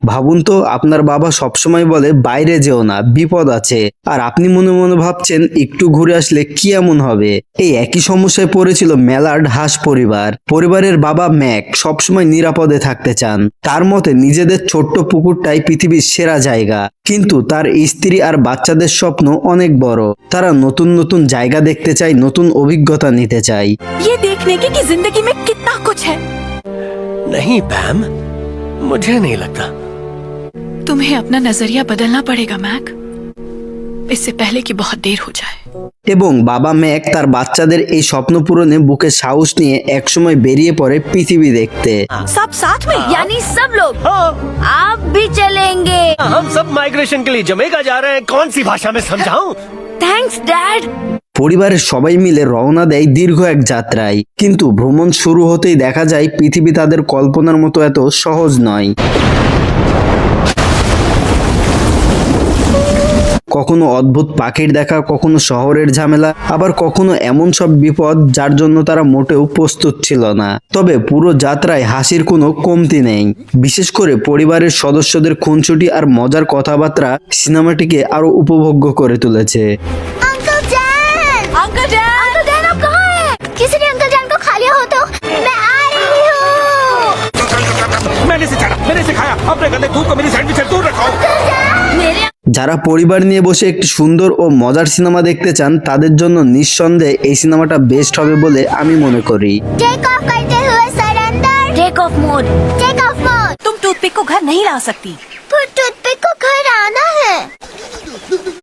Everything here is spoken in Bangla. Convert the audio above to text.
ভাবুন তো, আপনার বাবা সবসময় বলে বাইরে যেও না, বিপদ আছে, আর আপনি মনে মনে ভাবছেন একটু ঘুরে আসলে কি এমন হবে। এই একই সমস্যায় পড়েছিল মেলার্ড হাঁস পরিবার। পরিবারের বাবা ম্যাক সবসময় নিরাপদে থাকতে চান। তার মতে নিজেদের ছোট্ট পুকুরটাই পৃথিবীর সেরা জায়গা, কিন্তু তার স্ত্রী আর বাচ্চাদের স্বপ্ন অনেক বড়। তারা নতুন নতুন জায়গা দেখতে চায়, নতুন অভিজ্ঞতা নিতে চায়। ये देखने की कि जिंदगी में कितना कुछ है। नहीं पैम, मुझे नहीं लगता। तुम्हें अपना नजरिया बदलना पड़ेगा मैक, इससे पहले कि बहुत देर हो जाए। এবং বাবা ম্যাক তার বাচ্চাদের এই স্বপ্ন পূরণে বুকে সাহস নিয়ে একসময় বেরিয়ে পড়ে পৃথিবী দেখতে। सब साथ में यानी सब लोग हाँ, आप भी चलेंगे। हम सब माइग्रेशन के लिए जमेगा जा रहे हैं। कौन सी भाषा में समझाऊं? Thanks dad. পরিবারের সবাই মিলে রওনা দেয় দীর্ঘ এক যাত্রায়। কিন্তু ভ্রমণ শুরু হতেই দেখা যায় পৃথিবী তাদের কল্পনার মতো এত সহজ নয়। কখনো অদ্ভুত পাখির দেখা, কখনো শহরের ঝামেলা, আবার কখনো এমন সব বিপদ যার জন্য তারা মোটেও প্রস্তুত ছিল না। তবে পুরো যাত্রায় হাসির কোনো কমতি নেই। বিশেষ করে পরিবারের সদস্যদের খুনসুটি আর মজার কথাবার্তা সিনেমাটিকে আরো উপভোগ্য করে তুলেছে। Uncle Jain, uncle dad, uncle Jain आप कहाँ हैं? किसी ने अंकल जैन को खा लिया हो तो मैं आ रही हूँ। मैंने सिखाया, मैंने सिखाया। अपने गंदे दूध को मेरी सैंडविच से दूर रखो। मेरे যারা পরিবার নিয়ে বসে একটি সুন্দর ও মজার সিনেমা দেখতে চান, তাদের जন্য निस्संदेहे এই সিনেমাটা বেস্ট হবে বলে আমি মনে করি। टेक ऑफ करते हुए surrender. Take off mode, take off mode. तुम टूथपिक को घर नहीं ला सकती। पर टूथपिक को घर आना है।